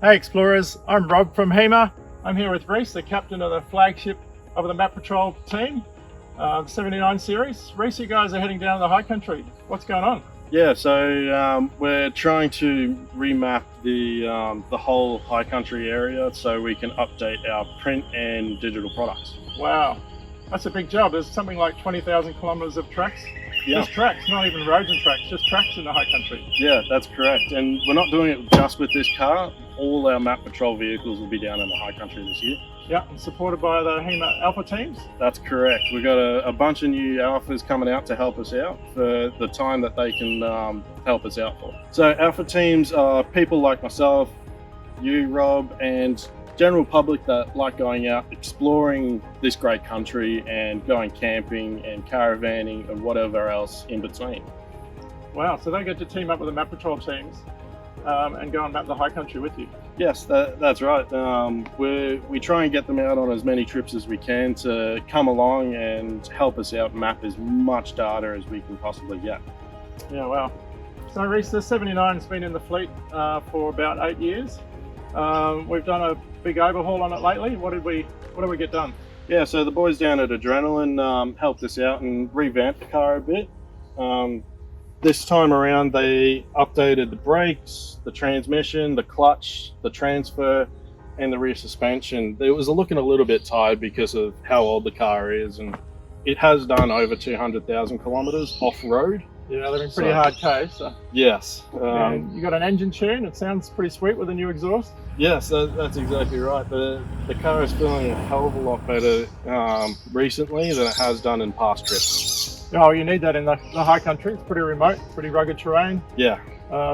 Hey explorers, I'm Rob from HEMA. I'm here with Reese, the captain of the flagship of the Map Patrol team, the 79 series. Reese, you guys are heading down to the high country. What's going on? Yeah, so we're trying to remap the whole high country area so we can update our print and digital products. Wow, that's a big job. There's something like 20,000 kilometers of tracks. Yeah. Just tracks, not even roads and tracks, just tracks in the high country. Yeah, that's correct. And we're not doing it just with this car. All our Map Patrol vehicles will be down in the high country this year. Yeah, and supported by the HEMA Alpha teams. That's correct. We've got a bunch of new Alphas coming out to help us out for the time that they can help us out for. So Alpha teams are people like myself, you, Rob, and general public that like going out, exploring this great country and going camping and caravanning and whatever else in between. Wow, so they get to team up with the Map Patrol teams and go and map the high country with you. Yes, that's right. We try and get them out on as many trips as we can to come along and help us out map as much data as we can possibly get. Yeah, wow. So Reese, the 79 has been in the fleet for about 8 years. We've done a big overhaul on it lately. What did we get done? Yeah, so the boys down at Adrenaline helped us out and revamped the car a bit. This time around they updated the brakes, the transmission, the clutch, the transfer, and the rear suspension. It was looking a little bit tired because of how old the car is, and it has done over 200,000 kilometers off-road. Yeah, they've been pretty hard case. So. Yes. You got an engine tune. It sounds pretty sweet with a new exhaust. Yes, that's exactly right. The car is feeling a hell of a lot better recently than it has done in past trips. Oh, you need that in the high country. It's pretty remote, pretty rugged terrain. Yeah.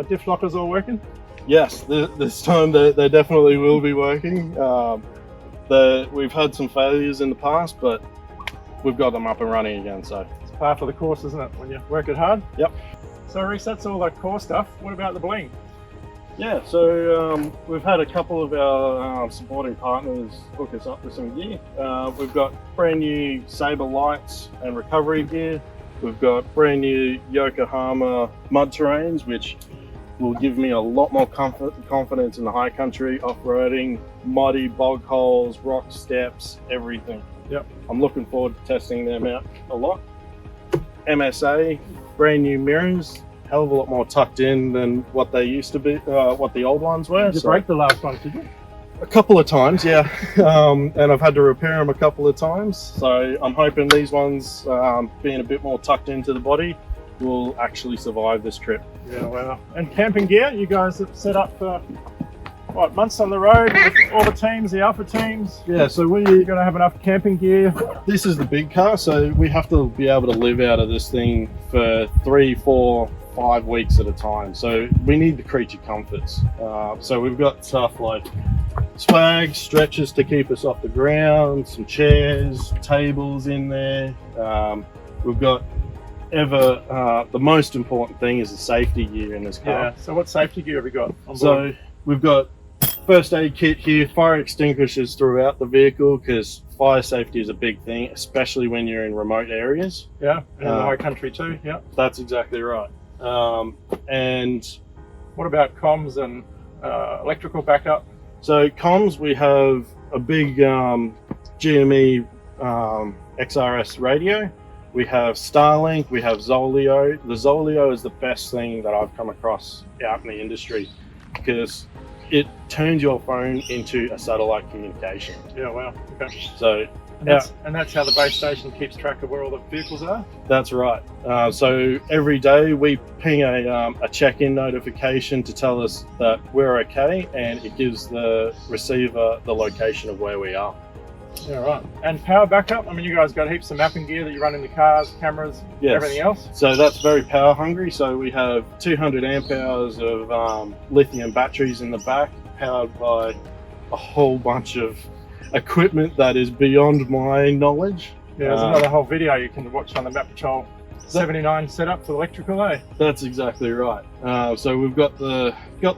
Diff lockers all working? Yes, this time they definitely will be working. We've had some failures in the past, but we've got them up and running again, so. Par for the course, isn't it, when you work it hard? Yep. So Reese, that's all the core stuff. What about the bling? Yeah, so we've had a couple of our supporting partners hook us up with some gear. We've got brand new Sabre lights and recovery gear. We've got brand new Yokohama mud terrains, which will give me a lot more confidence in the high country, off-roading, muddy bog holes, rock steps, everything. Yep. I'm looking forward to testing them out a lot. MSA, brand new mirrors, hell of a lot more tucked in than what they used to be, what the old ones were. Did you break the last one, did you? A couple of times, yeah. And I've had to repair them a couple of times. So I'm hoping these ones, being a bit more tucked into the body, will actually survive this trip. Yeah, wow. And camping gear, you guys have set up for, what, months on the road with all the teams, the Alpha teams? Yeah, so You're going to have enough camping gear. This is the big car, so we have to be able to live out of this thing for 3, 4, 5 weeks at a time. So we need the creature comforts. So we've got stuff like swag, stretchers to keep us off the ground, some chairs, tables in there. We've got the most important thing is the safety gear in this car. Yeah, so what safety gear have you got on board? So we've got first aid kit here, fire extinguishers throughout the vehicle because fire safety is a big thing, especially when you're in remote areas. Yeah, and in the high country too, yeah. That's exactly right. And what about comms and electrical backup? so comms, we have a big GME XRS radio. We have Starlink, we have Zoleo. The Zoleo is the best thing that I've come across out in the industry because it turns your phone into a satellite communication. Yeah, wow. Okay. So And that's how the base station keeps track of where all the vehicles are? that's right. So every day we ping a check-in notification to tell us that we're okay, and it gives the receiver the location of where we are. Yeah, right. And power backup? I mean, you guys got heaps of mapping gear that you run in the cars, cameras, Yes. everything else? So that's very power hungry. So we have 200 amp hours of lithium batteries in the back, powered by a whole bunch of equipment that is beyond my knowledge. Yeah, there's another whole video you can watch on the Map Patrol 79 setup for electrical, eh? That's exactly right. So we've got the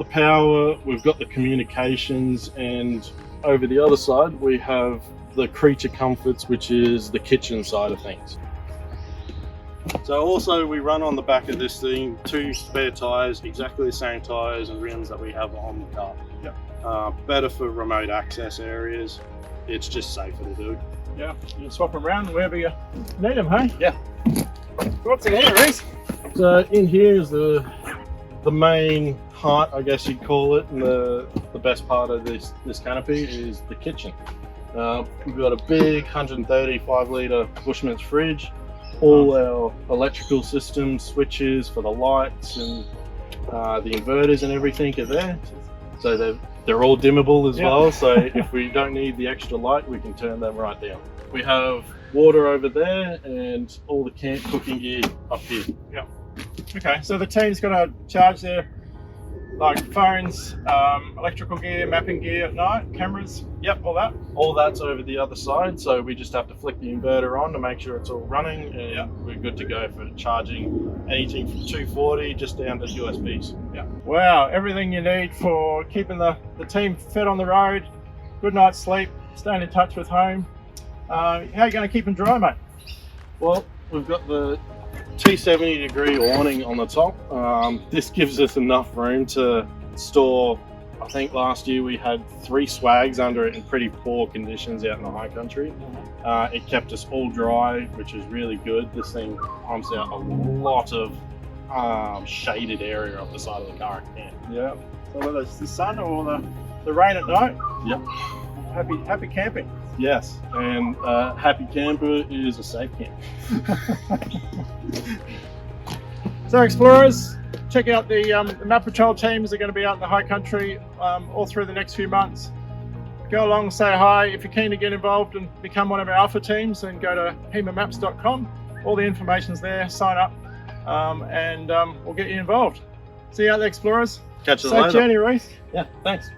power, we've got the communications, and over the other side we have the creature comforts, which is the kitchen side of things. So also we run on the back of this thing 2 spare tyres, exactly the same tyres and rims that we have on the car. Yeah. Better for remote access areas. It's just safer to do. Yeah, you can swap them around wherever you need them, hey? Yeah. What's in here, Reese? So in here is the main heart, I guess you'd call it, and the best part of this canopy is the kitchen. We've got a big 135 litre Bushman's fridge, all our electrical systems, switches for the lights and the inverters and everything are there. So they're all dimmable as well, so if we don't need the extra light, we can turn them right down. We have water over there and all the camp cooking gear up here. Yeah. Okay, so the team's got to charge their phones, electrical gear, mapping gear at night, cameras, all that. All that's over the other side, so we just have to flick the inverter on to make sure it's all running, and we're good to go for charging anything from 240 just down to USBs. Yeah. Wow, everything you need for keeping the team fit on the road, good night's sleep, staying in touch with home. How are you going to keep them dry, mate? Well, we've got the T70 degree awning on the top. This gives us enough room to store. I think last year we had 3 swags under it in pretty poor conditions out in the high country. It kept us all dry, which is really good. This thing pumps out a lot of shaded area off the side of the car at camp. Yeah. So whether it's the sun or the rain at night, yep. Happy camping. Yes, and happy camper is a safe camp. So explorers, check out the Map Patrol teams. They're going to be out in the high country all through the next few months. Go along, say hi. If you're keen to get involved and become one of our alpha teams, then go to hemamaps.com. All the information's there. Sign up, and we'll get you involved. See you out there, explorers. Catch you later. Safe journey, Reese. Yeah, thanks.